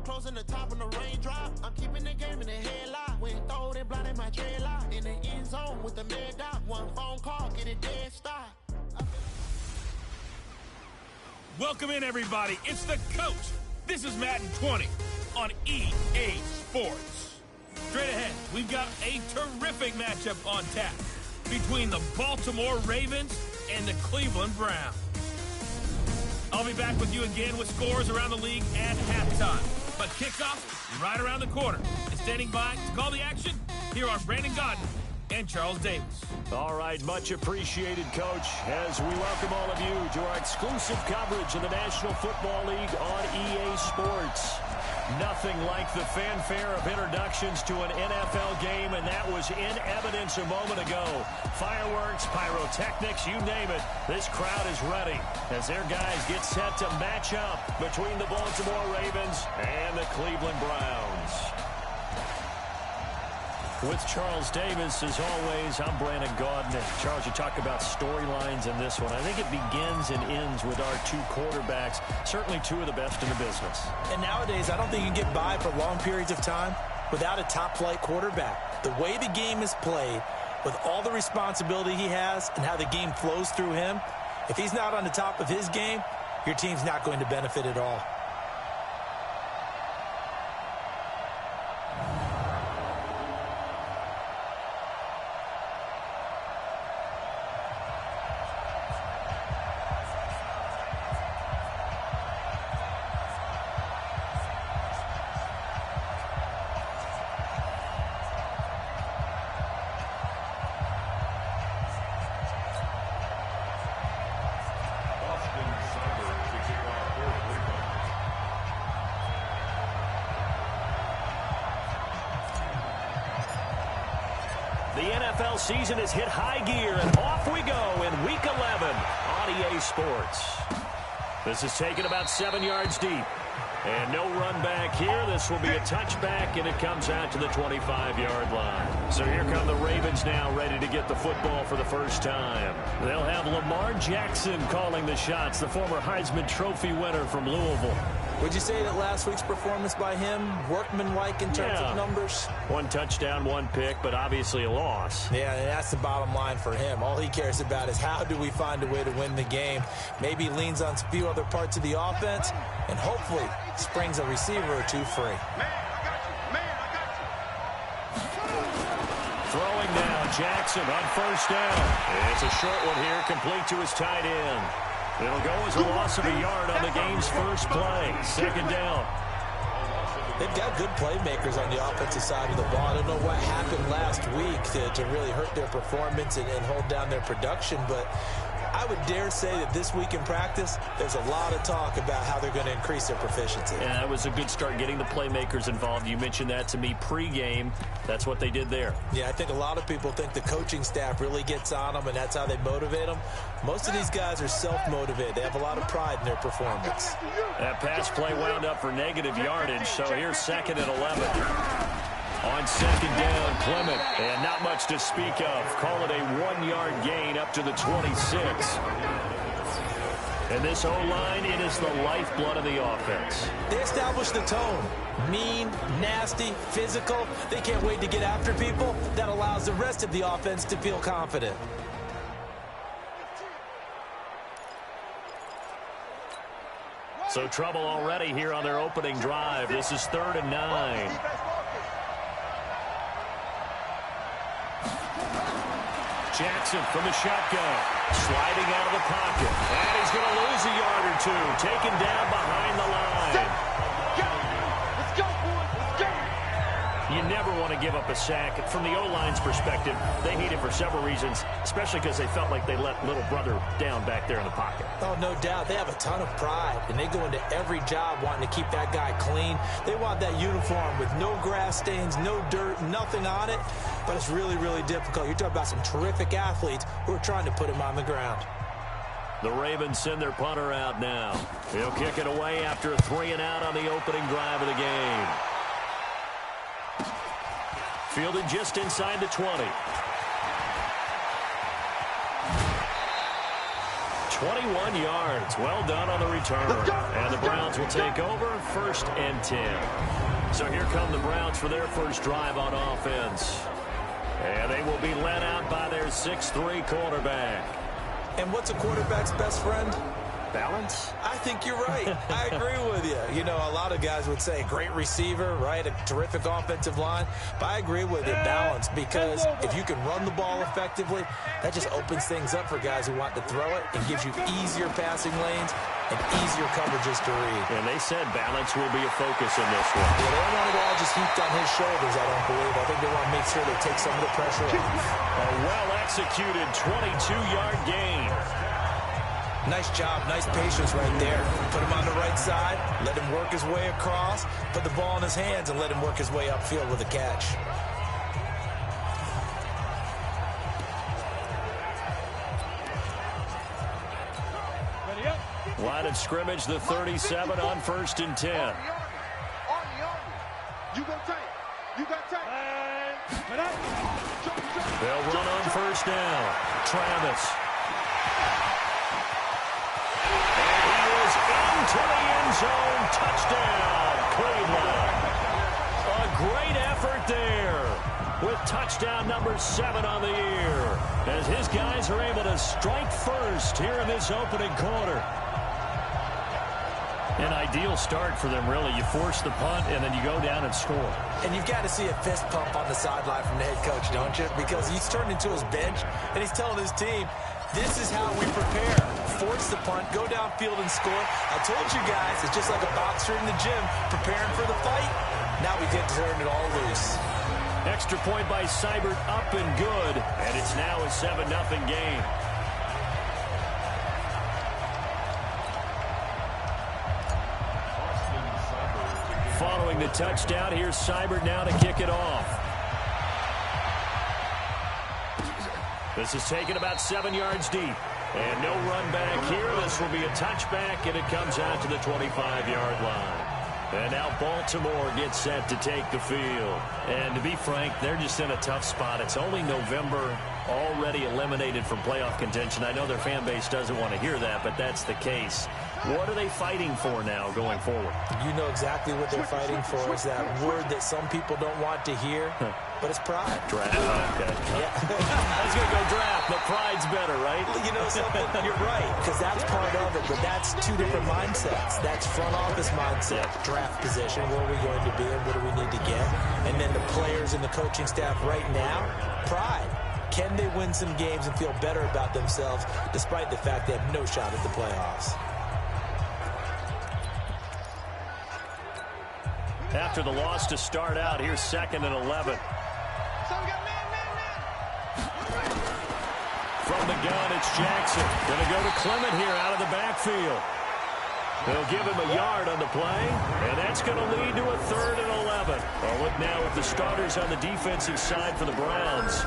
closing the top and the raindrop. I'm keeping the game in the headlock. When throw it blind in my dreadlock. In the end zone with the mad dot. One phone call, get it dead stop. Welcome in, everybody. It's the coach. This is Madden 20 on EA Sports. Straight ahead, we've got a terrific matchup on tap between the Baltimore Ravens and the Cleveland Browns. I'll be back with you again with scores around the league at halftime. But kickoff right around the corner. And standing by to call the action, here are Brandon Godden and Charles Davis. All right, much appreciated, Coach, as we welcome all of you to our exclusive coverage of the National Football League on EA Sports. Nothing like the fanfare of introductions to an NFL game, and that was in evidence a moment ago. Fireworks, pyrotechnics, you name it. This crowd is ready as their guys get set to match up between the Baltimore Ravens and the Cleveland Browns. With Charles Davis, as always, I'm Brandon Godden. Charles, you talk about storylines in this one. I think it begins and ends with our two quarterbacks, certainly two of the best in the business. And nowadays, I don't think you can get by for long periods of time without a top-flight quarterback. The way the game is played, with all the responsibility he has and how the game flows through him, if he's not on the top of his game, your team's not going to benefit at all. The NFL season has hit high gear, and off we go in Week 11 on EA Sports. This is taken about 7 yards deep. And no run back here. This will be a touchback, and it comes out to the 25-yard line. So here come the Ravens now, ready to get the football for the first time. They'll have Lamar Jackson calling the shots, the former Heisman Trophy winner from Louisville. Would you say that last week's performance by him, workmanlike in terms of numbers? One touchdown, one pick, but obviously a loss. Yeah, and that's the bottom line for him. All he cares about is how do we find a way to win the game. Maybe he leans on a few other parts of the offense, and hopefully springs a receiver or two free. Throwing now, Jackson on first down. It's a short one here, complete to his tight end. It'll go as a loss of a yard on the game's first play. Second down. They've got good playmakers on the offensive side of the ball. I don't know what happened last week to really hurt their performance and hold down their production, but I would dare say that this week in practice, there's a lot of talk about how they're going to increase their proficiency. Yeah, that was a good start, getting the playmakers involved. You mentioned that to me pregame. That's what they did there. Yeah, I think a lot of people think the coaching staff really gets on them, and that's how they motivate them. Most of these guys are self-motivated. They have a lot of pride in their performance. That pass play wound up for negative yardage, so here's 2nd and 11. On 2nd down, Clement, and not much to speak of. Call it a 1-yard gain up to the 26. And this O-line, it is the lifeblood of the offense. They establish the tone. Mean, nasty, physical. They can't wait to get after people. That allows the rest of the offense to feel confident. So trouble already here on their opening drive. This is 3rd and 9. Jackson from the shotgun, sliding out of the pocket, and he's going to lose a yard or two, taken down behind the line. Let's go, boys, let's go. You never want to give up a sack. From the O-line's perspective, they need it for several reasons, especially because they felt like they let little brother down back there in the pocket. Oh, no doubt. They have a ton of pride, and they go into every job wanting to keep that guy clean. They want that uniform with no grass stains, no dirt, nothing on it, but it's really, really difficult. You're talking about some terrific athletes who are trying to put him on the ground. The Ravens send their punter out now. He'll kick it away after a 3 and out on the opening drive of the game. Fielded just inside the 20. 21 yards. Well done on the return. And the Browns will take over 1st and 10. So here come the Browns for their first drive on offense. And they will be led out by their 6'3" quarterback. And what's a quarterback's best friend? Balance? I think you're right. I agree with you. You know, a lot of guys would say great receiver, right? A terrific offensive line. But I agree with you, balance, because if you can run the ball effectively, that just opens things up for guys who want to throw it and gives you easier passing lanes and easier coverages to read. And they said balance will be a focus in this one. Yeah, they don't want it all just heaped on his shoulders, I don't believe. I think they want to make sure they take some of the pressure off. A well-executed 22-yard gain. Nice job, nice patience right there. Put him on the right side, let him work his way across, put the ball in his hands, and let him work his way upfield with a catch. Line of scrimmage, the 37 on 1st and 10. You go tank. You got tank. They'll run on 1st down. Travis. To the end zone, touchdown, Cleveland. A great effort there with touchdown number 7 on the year as his guys are able to strike first here in this opening quarter. An ideal start for them, really. You force the punt, and then you go down and score. And you've got to see a fist pump on the sideline from the head coach, don't you? Because he's turned into his bench, and he's telling his team, this is how we prepare. Force the punt, go downfield and score. I told you guys, it's just like a boxer in the gym preparing for the fight. Now we get to turn it all loose. Extra point by Seibert, up and good. And it's now a 7-0 game. Following the touchdown, here's Seibert now to kick it off. This is taken about 7 yards deep. And no run back here. This will be a touchback, and it comes out to the 25-yard line. And now Baltimore gets set to take the field. And to be frank, they're just in a tough spot. It's only November, already eliminated from playoff contention. I know their fan base doesn't want to hear that, but that's the case. What are they fighting for now going forward? You know exactly what they're fighting for. Is that word that some people don't want to hear, but it's pride. Draft. Okay. Yeah. I was going to go draft, but pride's better, right? You know something? You're right, because that's part of it, but that's two different mindsets. That's front office mindset, draft position, where are we going to be and what do we need to get? And then the players and the coaching staff right now, pride. Can they win some games and feel better about themselves despite the fact they have no shot at the playoffs? After the loss to start out, here's 2nd and 11. From the gun, it's Jackson. Going to go to Clement here out of the backfield. They'll give him a yard on the play, and that's going to lead to a 3rd and 11. Well, look now at the starters on the defensive side for the Browns.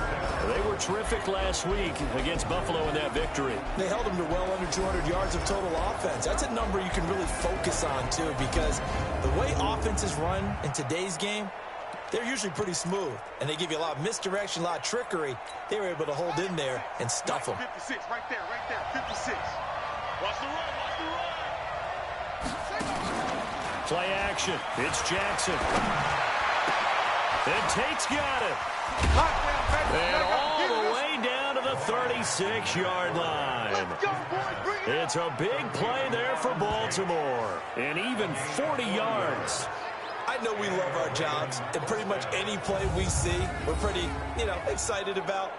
They were terrific last week against Buffalo in that victory. They held them to well under 200 yards of total offense. That's a number you can really focus on, too, because the way offenses run in today's game, they're usually pretty smooth, and they give you a lot of misdirection, a lot of trickery. They were able to hold in there and stuff them. 56, right there, 56. Watch the run, watch the run. Play action. It's Jackson. And Tate's got it. And all the way down to the 36-yard line. It's a big play there for Baltimore. And even 40 yards. I know we love our jobs, and pretty much any play we see, we're pretty, excited about.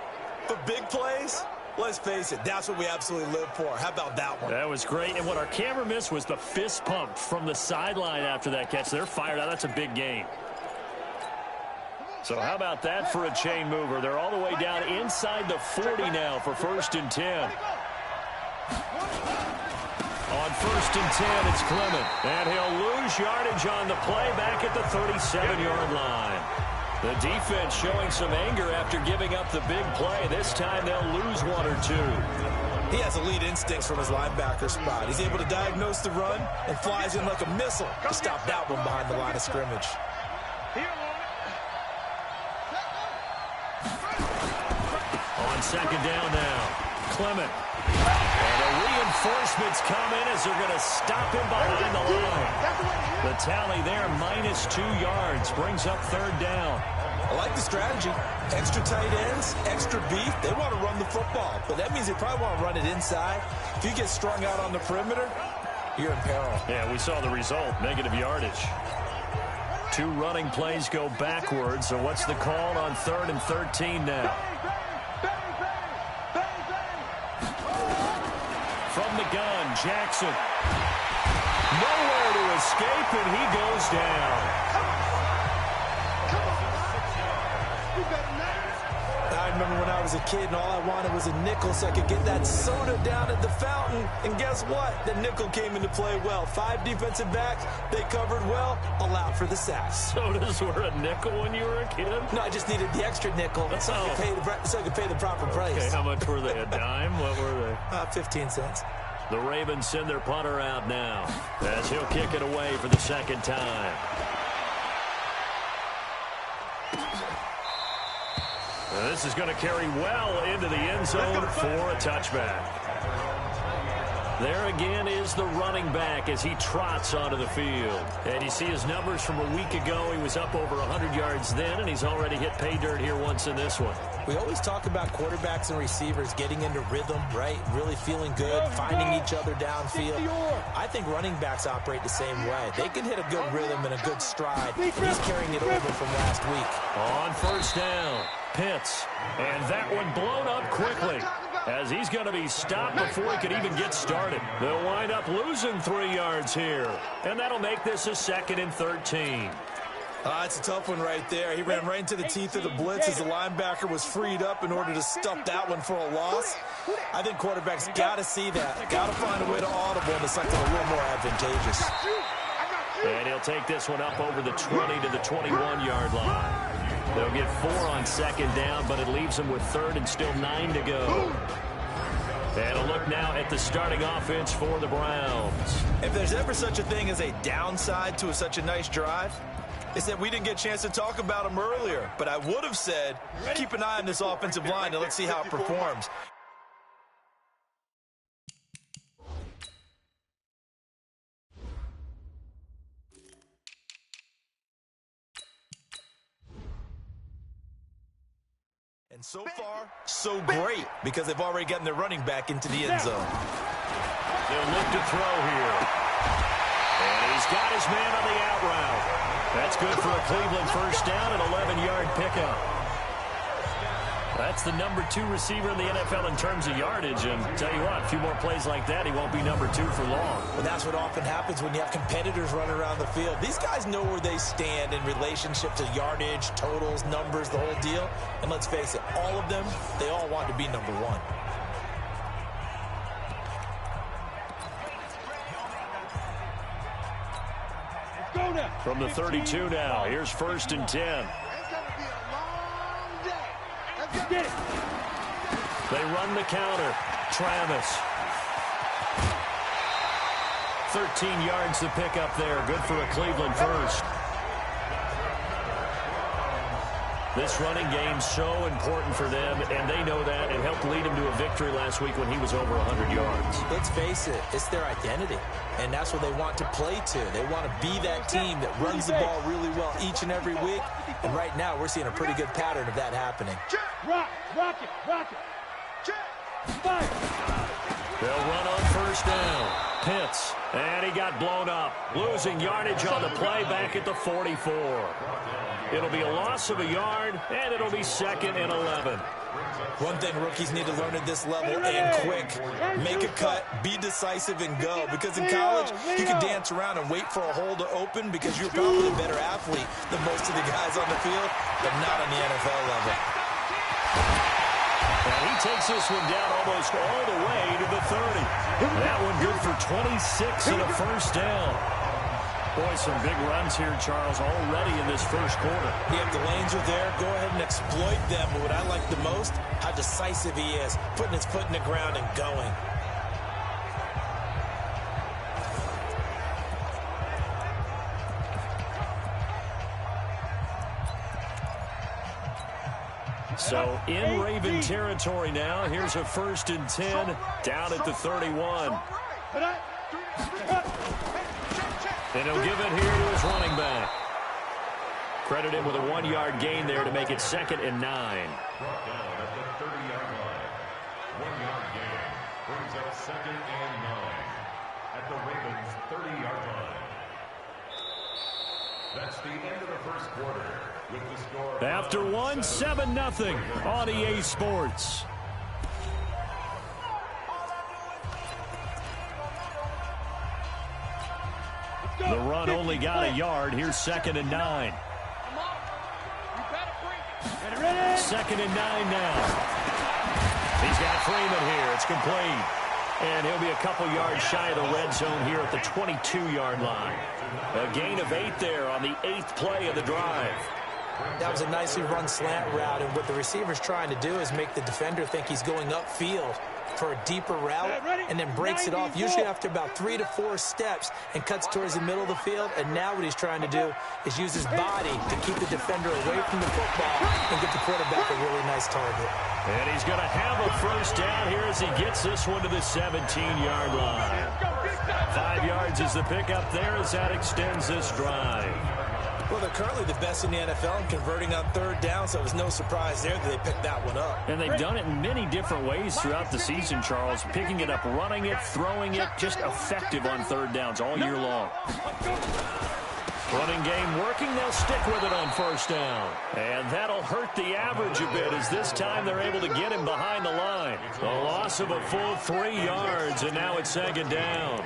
But big plays, let's face it, that's what we absolutely live for. How about that one? That was great. And what our camera missed was the fist pump from the sideline after that catch. They're fired out. That's a big gain. So how about that for a chain mover? They're all the way down inside the 40 now for 1st and 10. On 1st and 10, it's Clement. And he'll lose yardage on the play back at the 37-yard line. The defense showing some anger after giving up the big play. This time they'll lose 1 or 2. He has elite instincts from his linebacker spot. He's able to diagnose the run and flies in like a missile to stop that one behind the line of scrimmage. On 2nd down now, Clement. And the reinforcements come in as they're going to stop him behind the line. The tally there, -2 yards, brings up 3rd down. I like the strategy. Extra tight ends, extra beef. They want to run the football, but that means they probably want to run it inside. If you get strung out on the perimeter, you're in peril. Yeah, we saw the result, negative yardage. 2 running plays go backwards, so what's the call on 3rd and 13 now? From the gun, Jackson. Nowhere to escape, and he goes down. I remember when I was a kid and all I wanted was a nickel so I could get that soda down at the fountain. And guess what? The nickel came into play well. 5 defensive backs, they covered well, allowed for the sacks. Sodas were a nickel when you were a kid? No, I just needed the extra nickel so I could pay the proper price. Okay, how much were they? A dime? What were they? 15 cents. The Ravens send their punter out now as he'll kick it away for the 2nd time. This is going to carry well into the end zone for a touchback. There again is the running back as he trots onto the field. And you see his numbers from a week ago. He was up over 100 yards then, and he's already hit pay dirt here once in this one. We always talk about quarterbacks and receivers getting into rhythm, right? Really feeling good, finding each other downfield. I think running backs operate the same way. They can hit a good rhythm and a good stride. He's carrying it over from last week. On 1st down, Pitts. And that one blown up quickly as he's going to be stopped before he could even get started. They'll wind up losing 3 yards here. And that'll make this a 2nd and 13. It's a tough one right there. He ran right into the teeth of the blitz as the linebacker was freed up in order to stuff that one for a loss. I think quarterbacks got to see that. Got to find a way to audible into something a little more advantageous. And he'll take this one up over the 20 to the 21-yard line. They'll get 4 on 2nd down, but it leaves them with 3rd and still 9 to go. And a look now at the starting offense for the Browns. If there's ever such a thing as a downside to such a nice drive, it's that we didn't get a chance to talk about them earlier. But I would have said, keep an eye on this offensive line and let's see how it performs. And so far, so great, because they've already gotten their running back into the end zone. They'll look to throw here. And he's got his man on the out route. That's good for a Cleveland 1st down, an 11-yard pickup. That's the number 2 receiver in the NFL in terms of yardage. And tell you what, a few more plays like that, he won't be number 2 for long. Well, that's what often happens when you have competitors running around the field. These guys know where they stand in relationship to yardage, totals, numbers, the whole deal. And let's face it, all of them, they all want to be number 1. From the 32 now, here's 1st and 10. They run the counter. Travis. 13 yards to pick up there. Good for a Cleveland 1st. This running game's so important for them, and they know that. It helped lead him to a victory last week when he was over 100 yards. Let's face it, it's their identity, and that's what they want to play to. They want to be that team that runs the ball really well each and every week, and right now we're seeing a pretty good pattern of that happening. Rock it. Fire. They'll run on 1st down. Pitts, and he got blown up. Losing yardage on the play back at the 44. It'll be a loss of a yard, and it'll be 2nd and 11. One thing rookies need to learn at this level, and quick, make a cut, be decisive, and go. Because in college, you can dance around and wait for a hole to open because you're probably a better athlete than most of the guys on the field, but not on the NFL level. And he takes this one down almost all the way to the 30. That one good for 26 and a 1st down. Boy, some big runs here, Charles, already in this 1st quarter. Yeah, if the lanes are there, go ahead and exploit them. But what I like the most, how decisive he is, putting his foot in the ground and going. So in Raven territory now. Here's a 1st and 10 down at the 31. And he'll give it here to his running back. Credit him with a 1-yard gain there to make it 2nd and 9. Brought down at the 30-yard line. 1-yard gain brings up 2nd and 9 at the Ravens' 30-yard line. That's the end of the first quarter. With the score After 1, 7-0 on EA Sports. The run only got a yard. Here's 2nd and 9. 2nd and 9 now. He's got Freeman here. It's complete. And he'll be a couple yards shy of the red zone here at the 22-yard line. A gain of 8 there on the 8th play of the drive. That was a nicely run slant route, and what the receiver's trying to do is make the defender think he's going upfield for a deeper route, and then breaks it off, usually after about 3 to 4 steps, and cuts towards the middle of the field. And now what he's trying to do is use his body to keep the defender away from the football and get the quarterback a really nice target. And he's going to have a 1st down here as he gets this one to the 17-yard line. 5 yards is the pickup there as that extends this drive. Well, they're currently the best in the NFL in converting on 3rd down, so it was no surprise there that they picked that one up. And they've done it in many different ways throughout the season, Charles. Picking it up, running it, throwing it, just effective on 3rd downs all year long. Running game working, they'll stick with it on 1st down. And that'll hurt the average a bit as this time they're able to get him behind the line. A loss of a full 3 yards, and now it's 2nd down.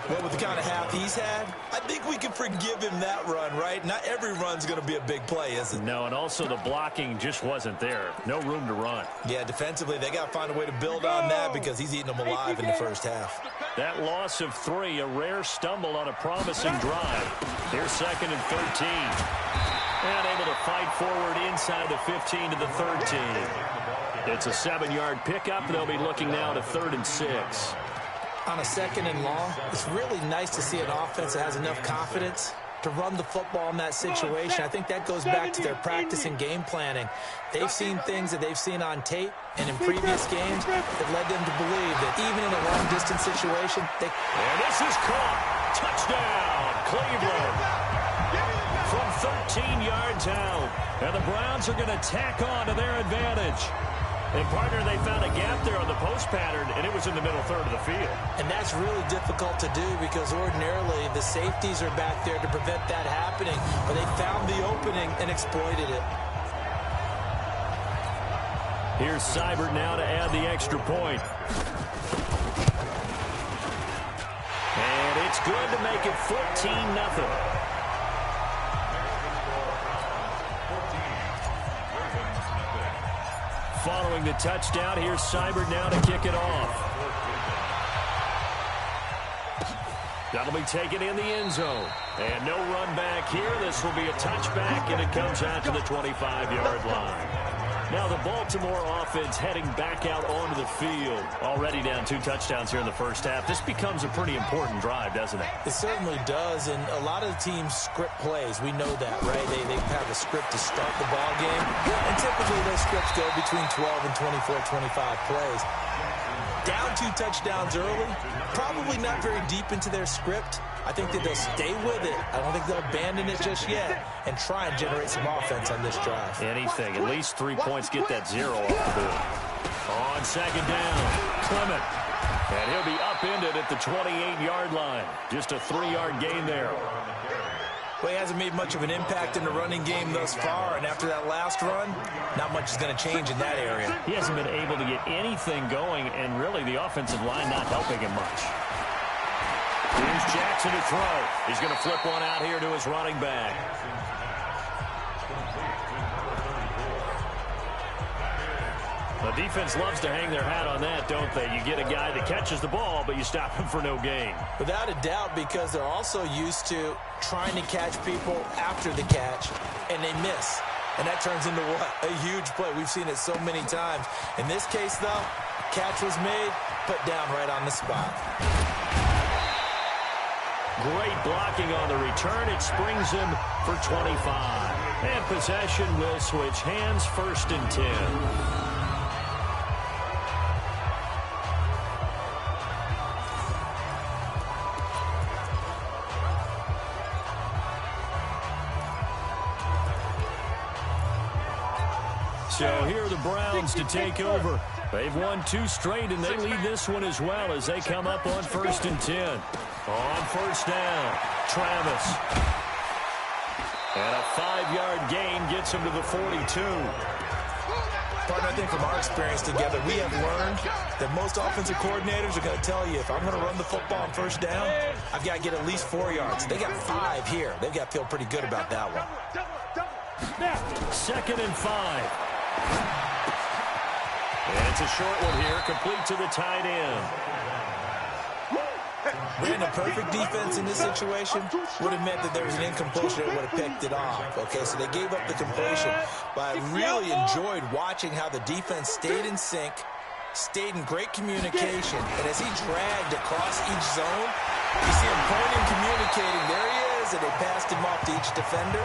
Well, with the kind of half he's had, I think we can forgive him that run, right? Not every run's going to be a big play, is it? No, and also the blocking just wasn't there. No room to run. Yeah, defensively, they got to find a way to build on that because he's eating them alive in the 1st half. That loss of 3, a rare stumble on a promising drive. Here's 2nd and 13. And able to fight forward inside the 15 to the 13. It's a 7-yard pickup. They'll be looking now to 3rd and 6. On a 2nd and long, it's really nice to see an offense that has enough confidence to run the football in that situation. I think that goes back to their practice and game planning. They've seen things that they've seen on tape and in previous games that led them to believe that even in a long-distance situation, they... And this is caught. Touchdown, Cleveland. From 13 yards out. And the Browns are going to tack on to their advantage. And, partner, they found a gap there on the post pattern, and it was in the middle 3rd of the field. And that's really difficult to do because ordinarily the safeties are back there to prevent that happening. But they found the opening and exploited it. Here's Seibert now to add the extra point. And it's good to make it 14-0. Following the touchdown, here's Seibert now to kick it off. That'll be taken in the end zone. And no run back here. This will be a touchback, and it comes out to the 25-yard line. Now the Baltimore offense heading back out onto the field. Already down 2 touchdowns here in the 1st half. This becomes a pretty important drive, doesn't it? It certainly does, and a lot of the teams script plays. We know that, right? They have a script to start the ball game, and typically those scripts go between 12 and 24, 25 plays. Down 2 touchdowns early, probably not very deep into their script. I think that they'll stay with it. I don't think they'll abandon it just yet and try and generate some offense on this drive. Anything. At least 3 points. Get that 0 off the board. On 2nd down, Clement. And he'll be upended at the 28-yard line. Just a 3-yard gain there. Well, he hasn't made much of an impact in the running game thus far, and after that last run, not much is going to change in that area. He hasn't been able to get anything going, and really the offensive line not helping him much. Here's Jackson to throw. He's going to flip one out here to his running back. The defense loves to hang their hat on that, don't they? You get a guy that catches the ball, but you stop him for no gain. Without a doubt, because they're also used to trying to catch people after the catch, and they miss. And that turns into what? A huge play. We've seen it so many times. In this case, though, catch was made, put down right on the spot. Great blocking on the return. It springs him for 25. And possession will switch hands, 1st and 10. So here are the Browns to take over. They've won 2 straight, and they lead this one as well as they come up on 1st and 10. On 1st down, Travis. And a 5-yard gain gets him to the 42. Partner, I think from our experience together, we have learned that most offensive coordinators are going to tell you, if I'm going to run the football on 1st down, I've got to get at least 4 yards. They got 5 here. They've got to feel pretty good about that one. 2nd and 5. And it's a short one here, complete to the tight end. Brandon, perfect defense in this situation would have meant that there was an incompletion that would have picked it off. Okay, so they gave up the completion. But I really enjoyed watching how the defense stayed in sync, stayed in great communication. And as he dragged across each zone, you see him pointing, communicating. There he is, and they passed him off to each defender.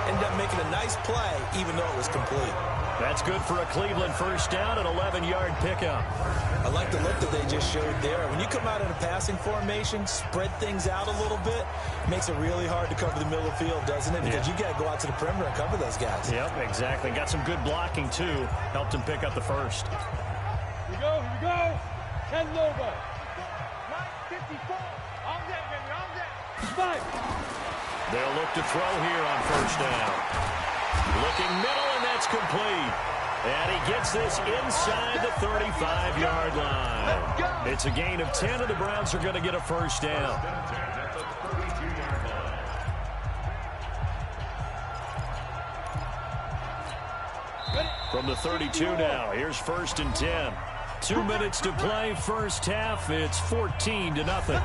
Ended up making a nice play, even though it was complete. That's good for a Cleveland 1st down, an 11-yard pickup. I like the look that they just showed there. When you come out in a passing formation, spread things out a little bit, makes it really hard to cover the middle of the field, doesn't it? Because you got to go out to the perimeter and cover those guys. Yep, exactly. Got some good blocking, too. Helped him pick up the 1st. Here we go. Ken Lobo. 54. On deck, baby, on deck. 5. They'll look to throw here on 1st down. Looking middle, and that's complete. And he gets this inside the 35-yard line. It's a gain of 10, and the Browns are going to get a 1st down. From the 32 now, here's 1st and 10. 2 minutes to play, 1st half. It's 14-0.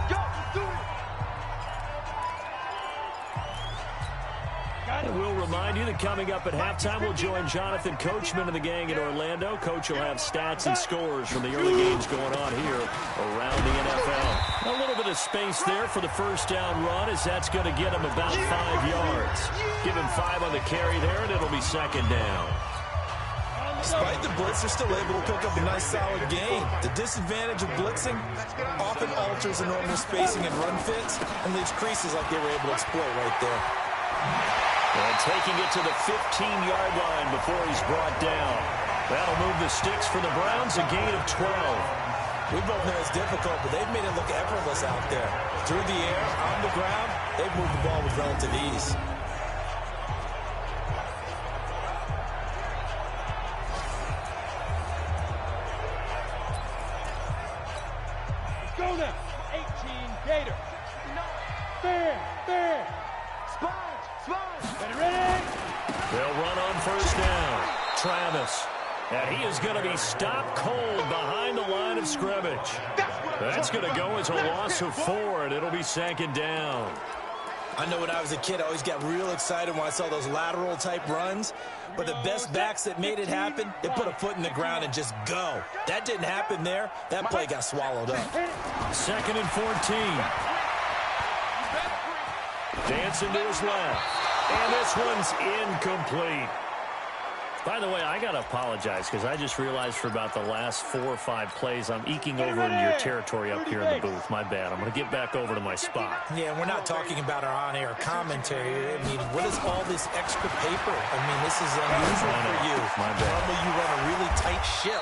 And we'll remind you that coming up at halftime, we'll join Jonathan Coachman and the gang in Orlando. Coach will have stats and scores from the early games going on here around the NFL. A little bit of space there for the 1st down run, as that's going to get him about 5 yards. Give him 5 on the carry there, and it'll be 2nd down. Despite the blitz, they're still able to pick up a nice, solid gain. The disadvantage of blitzing often alters the normal spacing and run fits and leaves creases like they were able to exploit right there. And taking it to the 15-yard line before he's brought down. That'll move the sticks for the Browns, a gain of 12. We both know it's difficult, but they've made it look effortless out there. Through the air, on the ground, they've moved the ball with relative ease. Go now. 18, Gator. Fair. Sponge. Ready? They'll run on 1st down. Travis. And he is going to be stopped cold behind the line of scrimmage. That's going to go as a loss of 4, and it'll be 2nd down. I know when I was a kid, I always got real excited when I saw those lateral-type runs. But the best backs that made it happen, they put a foot in the ground and just go. That didn't happen there. That play got swallowed up. 2nd and 14. Dancing to his left. And this one's incomplete. By the way, I got to apologize because I just realized for about the last 4 or 5 plays, I'm eking over into your territory up here in the booth. My bad. I'm going to get back over to my spot. Yeah, we're not talking about our on-air commentary. I mean, what is all this extra paper? I mean, this is unusual for you. My bad. Normally you run a really tight ship.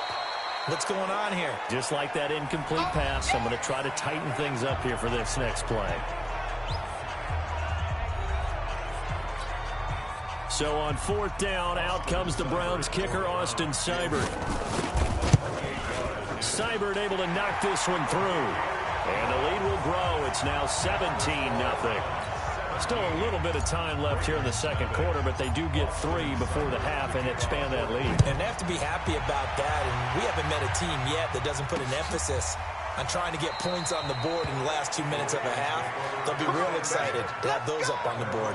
What's going on here? Just like that incomplete pass, I'm going to try to tighten things up here for this next play. So on 4th down, out comes the Browns kicker, Austin Seibert. Seibert able to knock this one through. And the lead will grow. It's now 17-0. Still a little bit of time left here in the 2nd quarter, but they do get 3 before the half and expand that lead. And they have to be happy about that. And we haven't met a team yet that doesn't put an emphasis on trying to get points on the board in the last 2 minutes of a half. They'll be real excited to have those up on the board.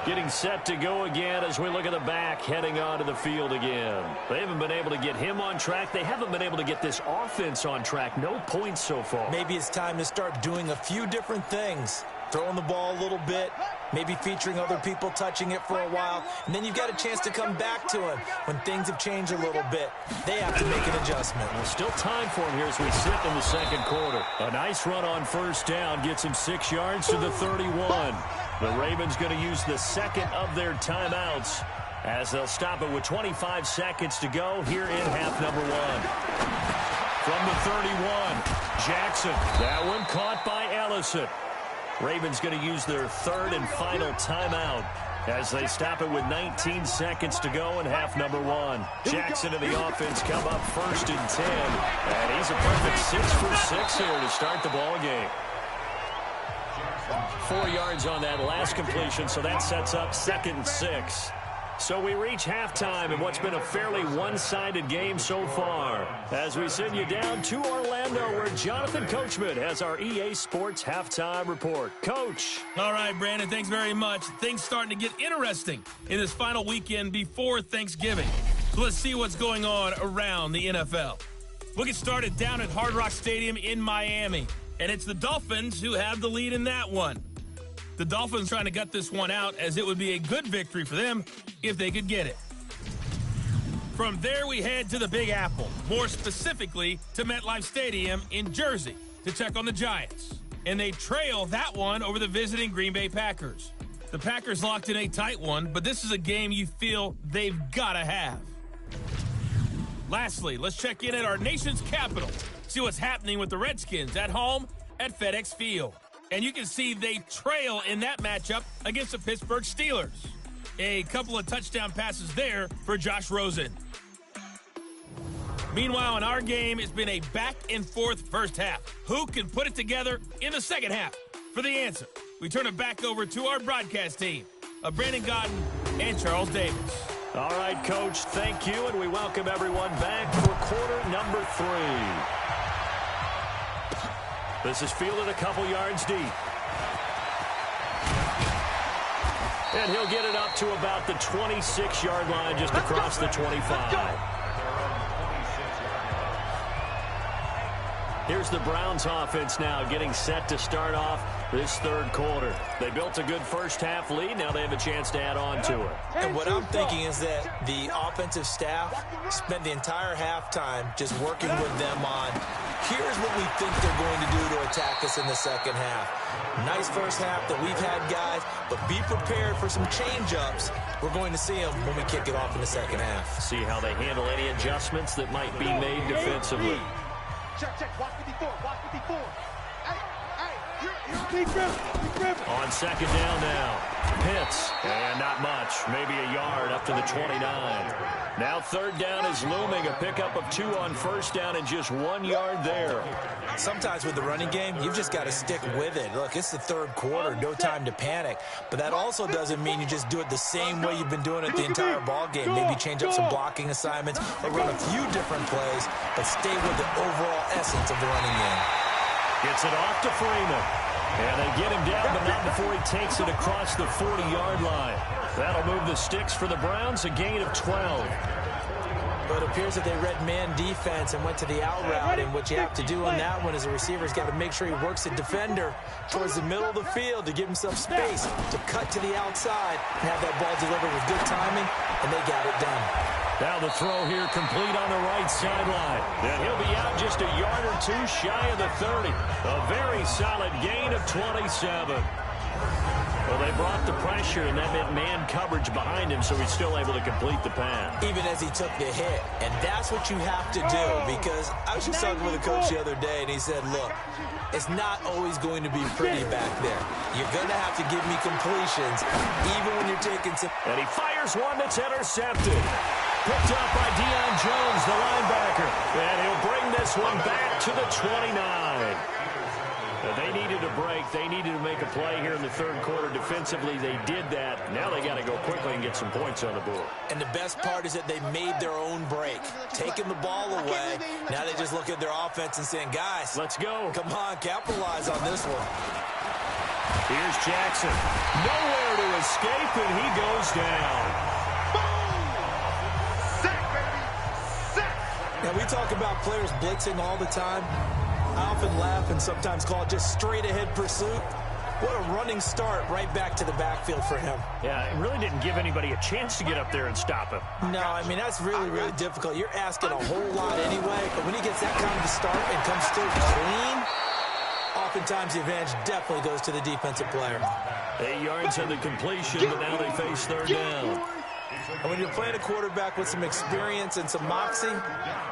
Getting set to go again as we look at the back, heading onto the field again. They haven't been able to get him on track. They haven't been able to get this offense on track. No points so far. Maybe it's time to start doing a few different things. throwing the ball a little bit, maybe featuring other people touching it for a while, and then you've got a chance to come back to him when things have changed a little bit. They have to make an adjustment. Well, still time for him here as we sit in the second quarter. A nice run on first down gets him 6 yards to the 31. The Ravens going to use the second of their timeouts as they'll stop it with 25 seconds to go here in half number 1. From the 31, Jackson. That one caught by Ellison. Ravens going to use their third and final timeout as they stop it with 19 seconds to go in half number 1. Jackson and the offense come up 1st and 10. And he's a perfect 6 for 6 here to start the ball game. 4 yards on that last completion, so that sets up 2nd and 6. So we reach halftime in what's been a fairly one-sided game so far. As we send you down to Orlando, where Jonathan Coachman has our EA Sports Halftime Report. Coach. All right, Brandon, thanks very much. Things starting to get interesting in this final weekend before Thanksgiving. So let's see what's going on around the NFL. We'll get started down at Hard Rock Stadium in Miami. And it's the Dolphins who have the lead in that one. The Dolphins trying to gut this one out, as it would be a good victory for them if they could get it. From there, we head to the Big Apple, more specifically to MetLife Stadium in Jersey, to check on the Giants. And they trail that one over the visiting Green Bay Packers. The Packers locked in a tight one, but this is a game you feel they've got to have. Lastly, let's check in at our nation's capital, see what's happening with the Redskins at home at FedEx Field. And you can see they trail in that matchup against the Pittsburgh Steelers. A couple of touchdown passes there for Josh Rosen. Meanwhile, in our game, it's been a back-and-forth first half. Who can put it together in the second half? For the answer, we turn it back over to our broadcast team of Brandon Godden and Charles Davis. All right, Coach, thank you, and we welcome everyone back for quarter number 3. This is fielded a couple yards deep. And he'll get it up to about the 26-yard line, just across the 25. Here's the Browns offense now getting set to start off this third quarter. They built a good first half lead. Now they have a chance to add on to it. And what I'm thinking is that the offensive staff spent the entire halftime just working with them on, here's what we think they're going to do to attack us in the second half. Nice first half that we've had, guys, but be prepared for some change-ups. We're going to see them when we kick it off in the second half. See how they handle any adjustments that might be made defensively. Check. Watch 54. Hey. On second down now. Pitts. And not much. Maybe a yard up to the 29. Now third down is looming. A pickup of 2 on first down and just 1 yard there. Sometimes with the running game, you've just got to stick with it. Look, it's the third quarter. No time to panic. But that also doesn't mean you just do it the same way you've been doing it the entire ball game. Maybe change up some blocking assignments or run a few different plays, but stay with the overall essence of the running game. Gets it off to Freeman. And they get him down, but not before he takes it across the 40-yard line. That'll move the sticks for the Browns, a gain of 12. But it appears that they read man defense and went to the out route, and what you have to do on that one as a receiver is got to make sure he works the defender towards the middle of the field to give himself space to cut to the outside and have that ball delivered with good timing, and they got it done. Now the throw here complete on the right sideline. And he'll be out just a yard or 2 shy of the 30. A very solid gain of 27. Well, they brought the pressure, and that meant man coverage behind him, so he's still able to complete the pass. Even as he took the hit. And that's what you have to do, because I was just talking with a coach the other day, and he said, look, it's not always going to be pretty back there. You're going to have to give me completions, even when you're taking some... And he fires one that's intercepted. Picked up by Deion Jones, the linebacker. And he'll bring this one back to the 29. They needed a break. They needed to make a play here in the third quarter. Defensively, they did that. Now they got to go quickly and get some points on the board. And the best part is that they made their own break, taking the ball away. Now they just look at their offense and saying, guys, let's go. Come on, capitalize on this one. Here's Jackson. Nowhere to escape, and he goes down. Sack, baby. Sack. Now, we talk about players blitzing all the time. I often laugh and sometimes call it just straight-ahead pursuit. What a running start right back to the backfield for him. Yeah, it really didn't give anybody a chance to get up there and stop him. No, I mean, that's really, really difficult. You're asking a whole lot anyway, but when he gets that kind of a start and comes through clean, oftentimes the advantage definitely goes to the defensive player. 8 yards on the completion, but now they face third down. And when you're playing a quarterback with some experience and some moxie,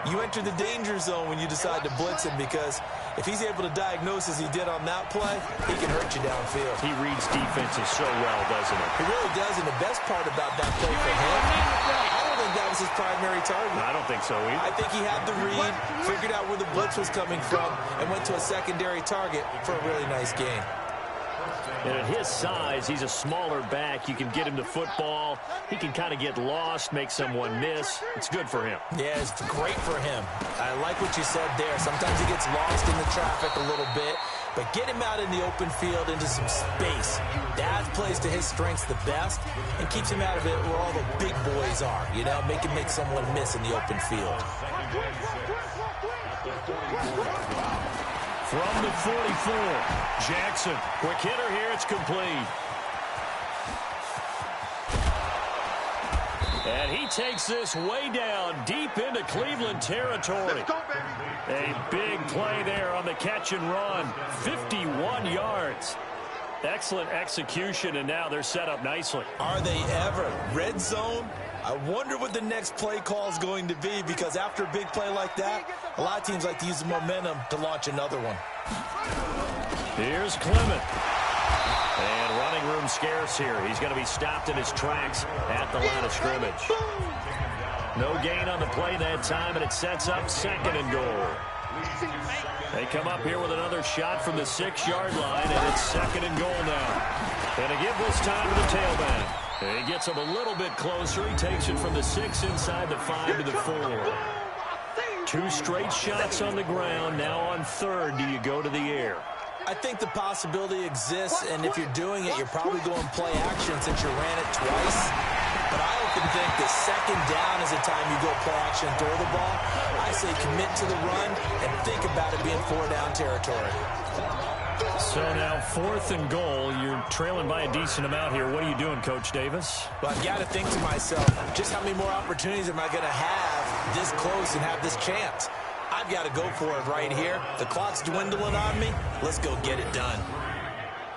you enter the danger zone when you decide to blitz him, because if he's able to diagnose as he did on that play, he can hurt you downfield. He reads defenses so well, doesn't he? He really does, and the best part about that play for him, I don't think that was his primary target. I don't think so either. I think he had the read, figured out where the blitz was coming from, and went to a secondary target for a really nice gain. And at his size, he's a smaller back. You can get him to football. He can kind of get lost, make someone miss. It's good for him. Yeah, it's great for him. I like what you said there. Sometimes he gets lost in the traffic a little bit, but get him out in the open field into some space. That plays to his strengths the best and keeps him out of it where all the big boys are, you know, make someone miss in the open field. From the 44, Jackson. Quick hitter here, it's complete. And he takes this way down, deep into Cleveland territory. A big play there on the catch and run. 51 yards. Excellent execution, and now they're set up nicely. Are they ever? Red zone? I wonder what the next play call is going to be, because after a big play like that, a lot of teams like to use the momentum to launch another one. Here's Clement. And running room scarce here. He's going to be stopped in his tracks at the line of scrimmage. No gain on the play that time, and it sets up 2nd and goal. They come up here with another shot from the 6-yard line, and it's 2nd and goal now. And to give this time to the tailback. He gets him a little bit closer. He takes it from the 6 inside the 5 to the 4. 2 straight shots on the ground. Now on 3rd, do you go to the air? I think the possibility exists, and if you're doing it, you're probably going play action since you ran it twice. But I often think that 2nd down is the time you go play action and throw the ball. I say commit to the run and think about it being 4-down territory. So now 4th and goal. You're trailing by a decent amount here. What are you doing, Coach Davis? Well, I've got to think to myself, just how many more opportunities am I going to have this close and have this chance? I've got to go for it right here. The clock's dwindling on me. Let's go get it done.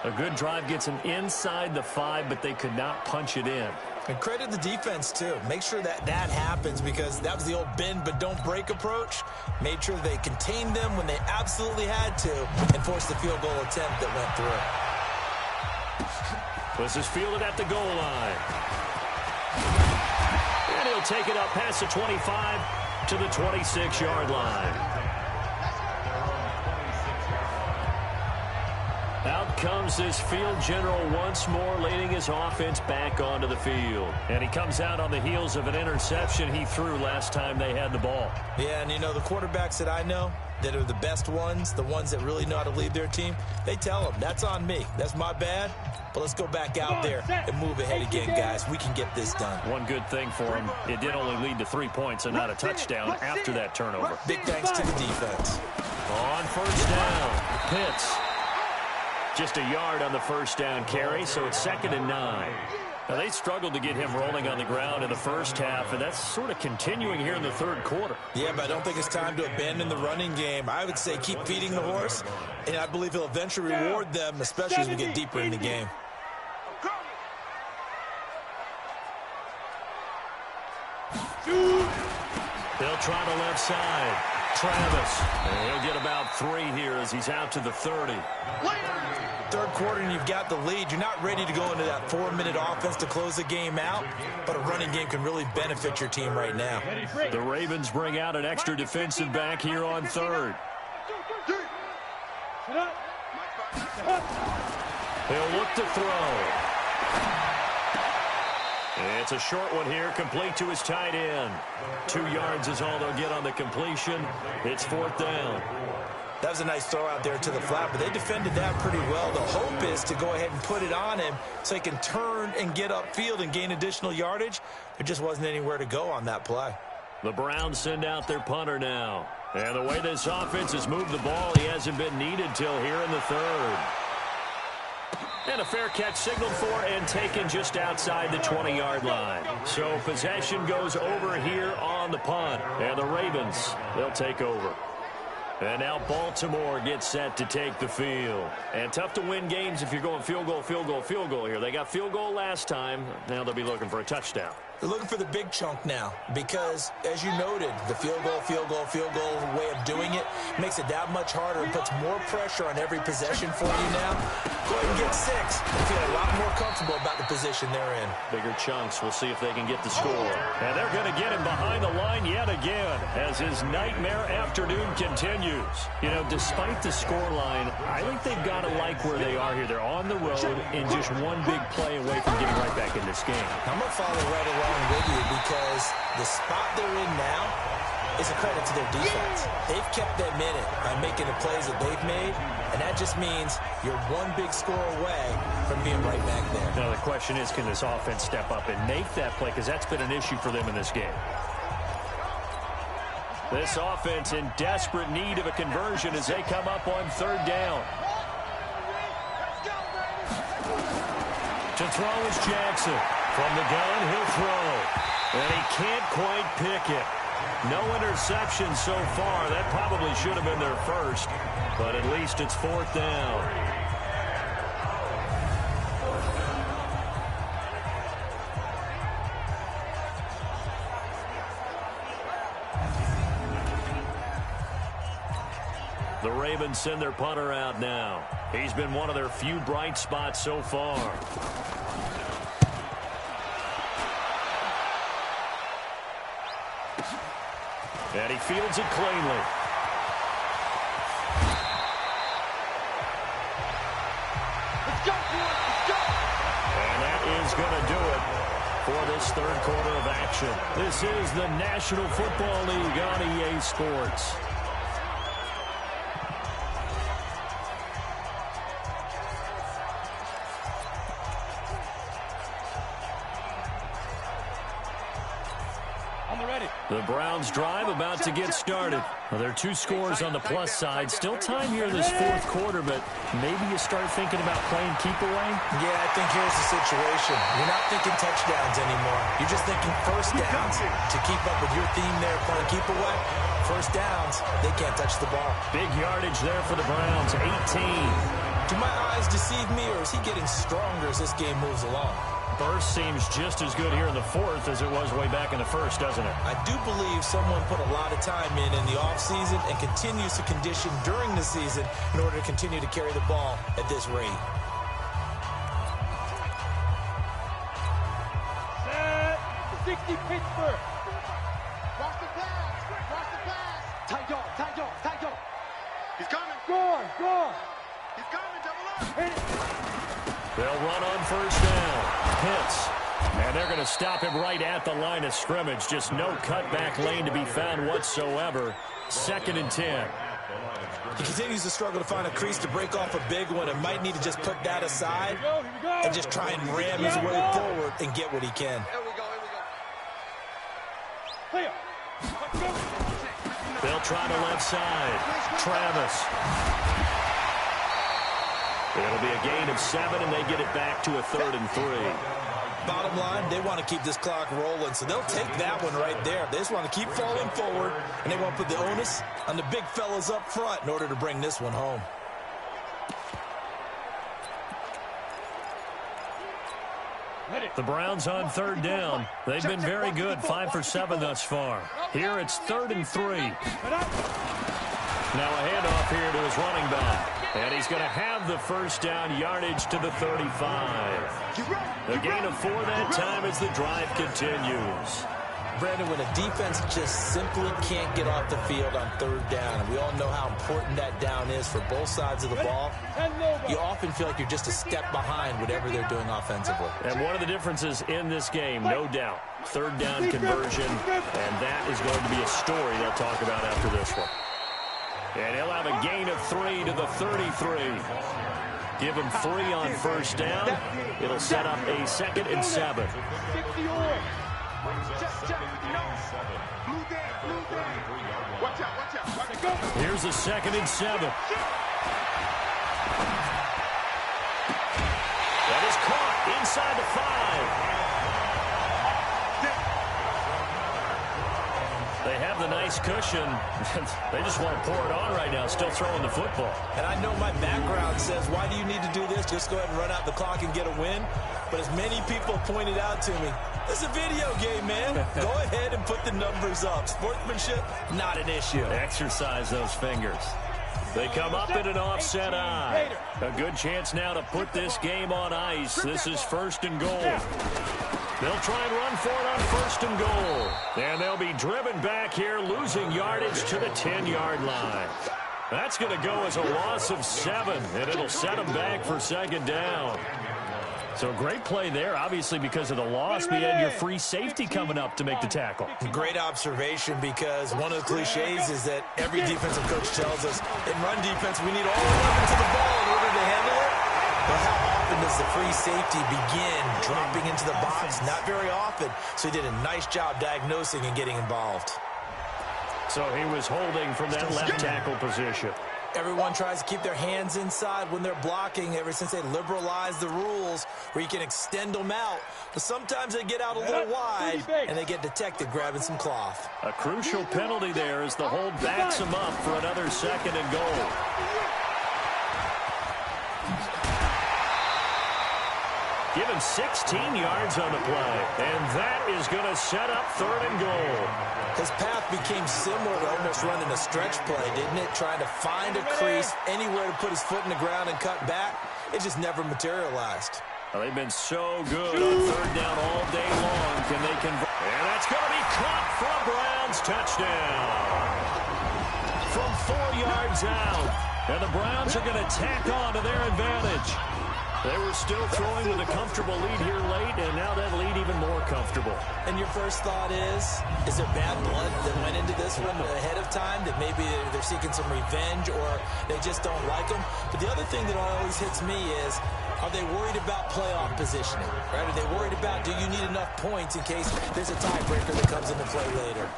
A good drive gets them inside the 5, but they could not punch it in. And credit the defense, too. Make sure that happens, because that was the old bend but don't break approach. Made sure they contained them when they absolutely had to and forced the field goal attempt that went through. This is fielded at the goal line. And he'll take it up past the 25 to the 26-yard line. Out comes this field general once more, leading his offense back onto the field. And he comes out on the heels of an interception he threw last time they had the ball. Yeah, and you know, the quarterbacks that I know that are the best ones, the ones that really know how to lead their team, they tell them, that's on me. That's my bad. But let's go back out there and move ahead again, guys. We can get this done. One good thing for him, it did only lead to 3 points and not a touchdown after that turnover. Big thanks to the defense. On 1st down, Pitts. Just a yard on the 1st down carry, so it's 2nd and 9. Now, they struggled to get him rolling on the ground in the first half, and that's sort of continuing here in the 3rd quarter. Yeah, but I don't think it's time to abandon the running game. I would say keep feeding the horse, and I believe he'll eventually reward them, especially as we get deeper in the game. They'll try the left side. Travis. And he'll get about 3 here as he's out to the 30. 3rd quarter and you've got the lead. You're not ready to go into that 4-minute offense to close the game out, but a running game can really benefit your team right now. The Ravens bring out an extra defensive back here on 3rd. He'll look to throw. It's a short one here, complete to his tight end. 2 yards is all they'll get on the completion. It's 4th down. That was a nice throw out there to the flat, but they defended that pretty well. The hope is to go ahead and put it on him so he can turn and get upfield and gain additional yardage. There just wasn't anywhere to go on that play. The Browns send out their punter now. And the way this offense has moved the ball, he hasn't been needed till here in the 3rd. And a fair catch signaled for and taken just outside the 20-yard line. So possession goes over here on the punt. And the Ravens, they'll take over. And now Baltimore gets set to take the field. And tough to win games if you're going field goal, field goal, field goal here. They got field goal last time. Now they'll be looking for a touchdown. They're looking for the big chunk now because, as you noted, the field goal way of doing it makes it that much harder and puts more pressure on every possession for you now. Go ahead and get 6 and feel a lot more comfortable about the position they're in. Bigger chunks. We'll see if they can get the score. And they're going to get him behind the line yet again as his nightmare afternoon continues. You know, despite the scoreline, I think they've got to like where they are here. They're on the road and just one big play away from getting right back in this game. I'm going to follow right along with you because the spot they're in now is a credit to their defense. They've kept them in it by making the plays that they've made, and that just means you're one big score away from being right back there. Now the question is, can this offense step up and make that play, because that's been an issue for them in this game. This offense in desperate need of a conversion as they come up on 3rd down. To throw is Jackson. From the gun, he'll throw. And he can't quite pick it. No interception so far. That probably should have been their first. But at least it's 4th down. The Ravens send their punter out now. He's been one of their few bright spots so far. And he fields it cleanly. Let's go, boys. Let's go. And that is going to do it for this 3rd quarter of action. This is the National Football League on EA Sports. The Browns drive about to get started. Well, there are 2 scores on the plus side. Still time here in this 4th quarter, but maybe you start thinking about playing keep away? Yeah, I think here's the situation. You're not thinking touchdowns anymore. You're just thinking first downs. To keep up with your theme there, playing keep away, first downs, they can't touch the ball. Big yardage there for the Browns, 18. Do my eyes deceive me, or is he getting stronger as this game moves along? Burst seems just as good here in the 4th as it was way back in the 1st, doesn't it? I do believe someone put a lot of time in the offseason and continues to condition during the season in order to continue to carry the ball at this rate. Set. 60 Pittsburgh. Watch the pass. Watch the pass. Tight dog. Tight dog. Tight dog. He's coming. Score. Score. He's coming. Double up. Hit it. They'll run on 1st down. Pitts. And they're going to stop him right at the line of scrimmage. Just no cutback lane to be found whatsoever. 2nd and 10. He continues to struggle to find a crease to break off a big one and might need to just put that aside and just try and ram his way forward and get what he can. Here we go. Here we go. They'll try the left side. Travis. It'll be a gain of 7, and they get it back to a 3rd and 3. Bottom line, they want to keep this clock rolling, so they'll take that one right there. They just want to keep falling forward, and they want to put the onus on the big fellas up front in order to bring this one home. The Browns on 3rd down. They've been very good, 5 for 7 thus far. Here it's 3rd and 3. Now a handoff here to his running back. And he's going to have the 1st down, yardage to the 35. A gain of 4 that time as the drive continues. Brandon, when a defense just simply can't get off the field on 3rd down, and we all know how important that down is for both sides of the ball, you often feel like you're just a step behind whatever they're doing offensively. And one of the differences in this game, no doubt, 3rd down conversion, and that is going to be a story they'll talk about after this one. And he'll have a gain of 3 to the 33. Give him 3 on 1st down. It'll set up a 2nd and 7. Here's a 2nd and 7. Inside the 5. They have the nice cushion. They just want to pour it on right now, still throwing the football. And I know my background says, why do you need to do this? Just go ahead and run out the clock and get a win. But as many people pointed out to me, it's a video game, man. Go ahead and put the numbers up. Sportsmanship, not an issue. Exercise those fingers. They come up in an offset eye. A good chance now to put this game on ice. This is 1st and goal. They'll try and run for it on 1st and goal. And they'll be driven back here, losing yardage to the 10-yard line. That's going to go as a loss of 7, and it'll set them back for 2nd down. So great play there, obviously because of the loss. We had your free safety coming up to make the tackle. Great observation, because one of the cliches is that every defensive coach tells us in run defense we need all 11 to the ball in order to handle it. But how often does the free safety begin dropping into the box? Not very often. So he did a nice job diagnosing and getting involved. So he was holding from that left tackle position. Everyone tries to keep their hands inside when they're blocking ever since they liberalized the rules where you can extend them out. But sometimes they get out a little wide and they get detected grabbing some cloth. A crucial penalty there as the hold backs them up for another 2nd and goal. Given 16 yards on the play, and that is going to set up 3rd and goal. His path became similar to almost running a stretch play, didn't it? Trying to find a crease, anywhere to put his foot in the ground and cut back. It just never materialized. Well, they've been so good on 3rd down all day long. Can they convert? And that's going to be caught for a Browns touchdown. From 4 yards out. And the Browns are going to tack on to their advantage. They were still throwing with a comfortable lead here late, and now that lead even more comfortable. And your first thought is there bad blood that went into this one ahead of time, that maybe they're seeking some revenge or they just don't like them? But the other thing that always hits me is, are they worried about playoff positioning? Right? Are they worried about, do you need enough points in case there's a tiebreaker that comes into play later?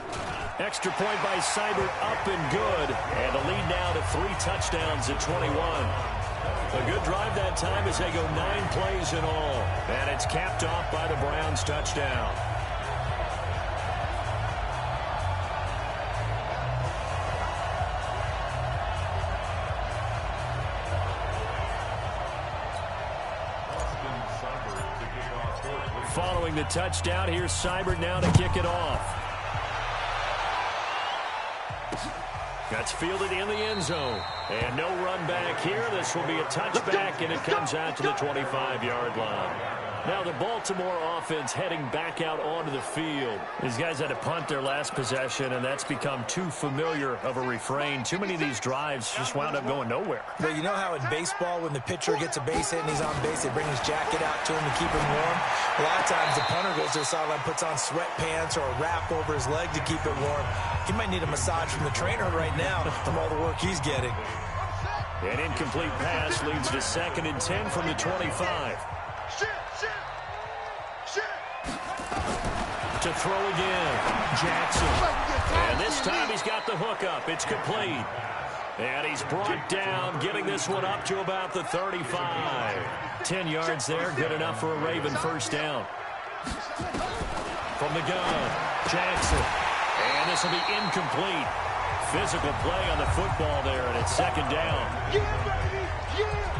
Extra point by Seibert, up and good. And a lead now to 3 touchdowns at 21. A good drive that time as they go 9 plays in all. And it's capped off by the Browns touchdown. Following the touchdown, here's Seibert now to kick it off. That's fielded in the end zone. And no run back here. This will be a touchback, and it comes out to the 25-yard line. Now the Baltimore offense heading back out onto the field. These guys had to punt their last possession, and that's become too familiar of a refrain. Too many of these drives just wound up going nowhere. But you know how in baseball, when the pitcher gets a base hit and he's on base, they bring his jacket out to him to keep him warm? A lot of times the punter goes to the sideline, puts on sweatpants or a wrap over his leg to keep it warm. He might need a massage from the trainer right now from all the work he's getting. An incomplete pass leads to 2nd and 10 from the 25. To throw again, Jackson. And this time he's got the hook up. It's complete. And he's brought down, getting this one up to about the 35. 10 yards there, good enough for a Raven first down. From the gun, Jackson. And this will be incomplete. Physical play on the football there, and it's 2nd down. Yeah, baby! Yeah!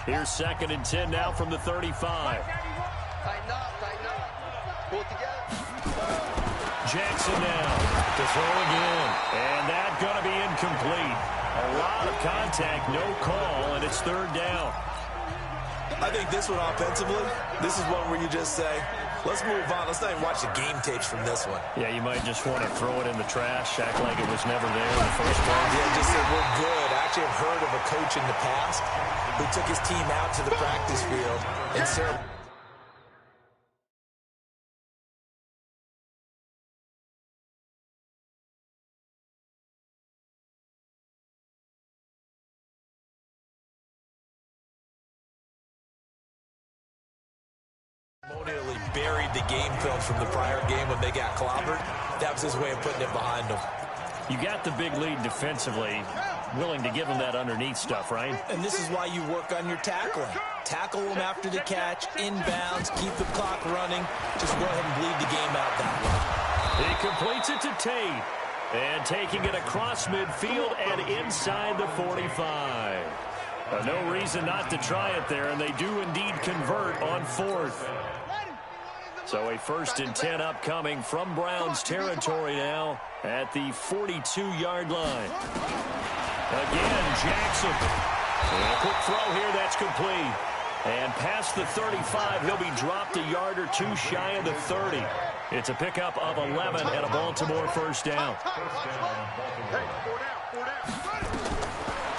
Here's 2nd and 10 now from the 35. Tighten up. Pull it together. Jackson now to throw again. And that's going to be incomplete. A lot of contact, no call, and it's 3rd down. I think this one offensively, this is one where you just say, let's move on. Let's not even watch the game tapes from this one. Yeah, you might just want to throw it in the trash, act like it was never there in the first place. Yeah, just say we're good. I actually have heard of a coach in the past who took his team out to the practice field and served. Buried the game film from the prior game when they got clobbered. That was his way of putting it behind them. You got the big lead defensively. willing to give them that underneath stuff, right? And this is why you work on your tackling. Tackle them after the catch, inbounds, keep the clock running. Just go ahead and bleed the game out that way. He completes it to Tate. And taking it across midfield and inside the 45. No reason not to try it there, and they do indeed convert on fourth. So a 1st and 10 upcoming from Browns territory now at the 42-yard line. Again, Jackson. A quick throw here, that's complete. And past the 35, he'll be dropped a yard or two shy of the 30. It's a pickup of 11 and a Baltimore first down.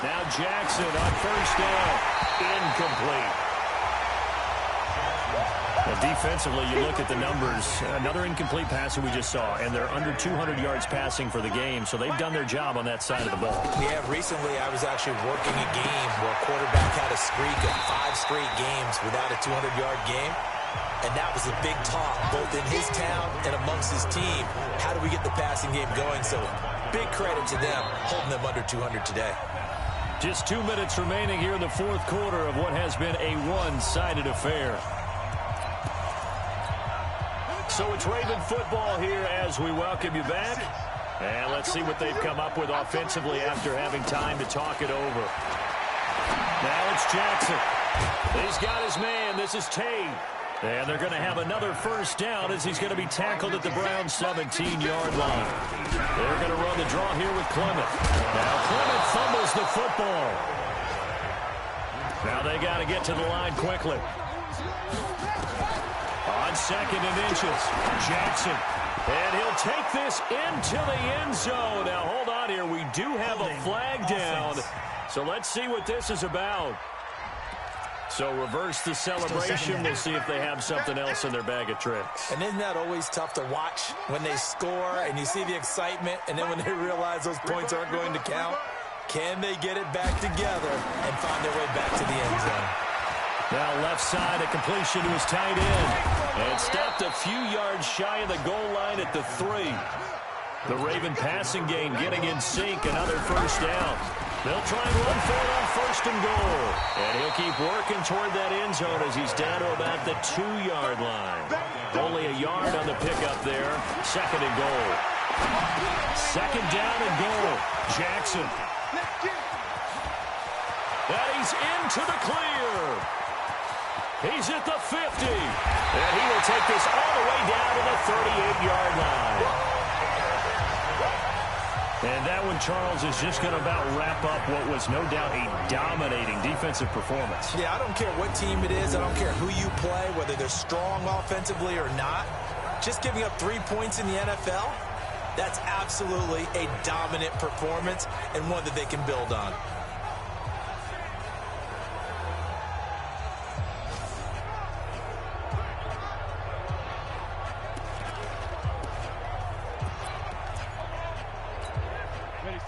Now Jackson on first down. Incomplete. Well, defensively, you look at the numbers. Another incomplete pass that we just saw, and they're under 200 yards passing for the game, so they've done their job on that side of the ball. Yeah, recently I was actually working a game where a quarterback had a streak of 5 straight games without a 200-yard game, and that was a big talk, both in his town and amongst his team. How do we get the passing game going? So big credit to them, holding them under 200 today. Just 2 minutes remaining here in the fourth quarter of what has been a one-sided affair. So it's Raven football here as we welcome you back. And let's see what they've come up with offensively after having time to talk it over. Now it's Jackson. He's got his man. This is Tate. And they're going to have another first down as he's going to be tackled at the Browns' 17-yard line. They're going to run the draw here with Clement. Now Clement fumbles the football. Now they got to get to the line quickly. On 2nd and inches, Jackson. And he'll take this into the end zone. Now, hold on here. We do have a flag down. So let's see what this is about. So reverse the celebration. We'll see if they have something else in their bag of tricks. And isn't that always tough to watch when they score and you see the excitement, and then when they realize those points aren't going to count? Can they get it back together and find their way back to the end zone? Now left side, a completion to his tight end. And stopped a few yards shy of the goal line at the 3. The Raven passing game getting in sync. Another first down. They'll try and run for it on 1st and goal. And he'll keep working toward that end zone as he's down to about the 2-yard line. Only a yard on the pickup there. 2nd and goal. 2nd down and goal. Jackson. And he's into the clear. He's at the 50. And he will take this all the way down to the 38-yard line. And that one, Charles, is just going to about wrap up what was no doubt a dominating defensive performance. Yeah, I don't care what team it is. I don't care who you play, whether they're strong offensively or not. Just giving up 3 points in the NFL, that's absolutely a dominant performance and one that they can build on.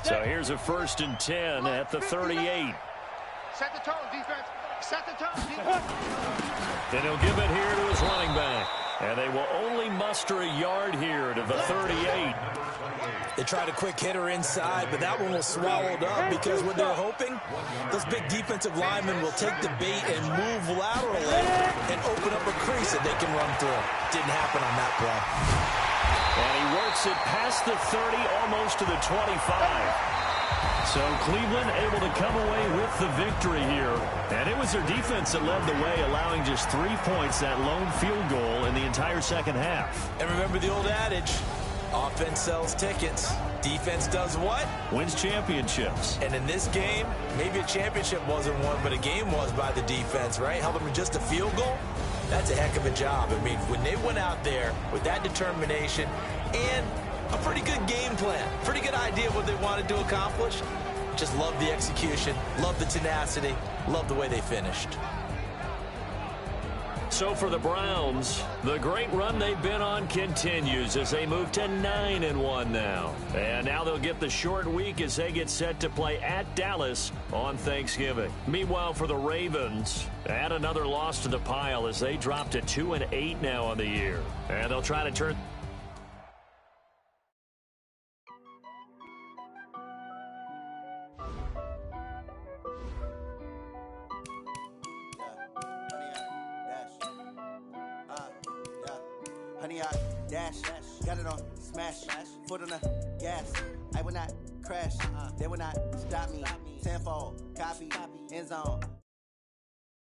So here's a 1st and 10 at the 38. Set the tone, defense. Set the tone, defense. Then he'll give it here to his running back. And they will only muster a yard here to the 38. They tried a quick hitter inside, but that one was swallowed up because what they're hoping, those big defensive linemen will take the bait and move laterally and open up a crease that they can run through. Didn't happen on that play. And he works it past the 30, almost to the 25. So Cleveland able to come away with the victory here. And it was their defense that led the way, allowing just 3 points, that lone field goal in the entire second half. And remember the old adage, offense sells tickets. Defense does what? Wins championships. And in this game, maybe a championship wasn't won, but a game was by the defense, right? Help them with just a field goal. That's a heck of a job. I mean, when they went out there with that determination and a pretty good game plan, pretty good idea of what they wanted to accomplish, just love the execution, love the tenacity, love the way they finished. So for the Browns, the great run they've been on continues as they move to 9-1 now. And now they'll get the short week as they get set to play at Dallas on Thanksgiving. Meanwhile, for the Ravens, add another loss to the pile as they drop to 2-8 now on the year. And they'll try to turn... 100-yard dash. Got it on smash. Foot on the gas. I will not crash. They will not stop me. Tenfold, copy, end zone.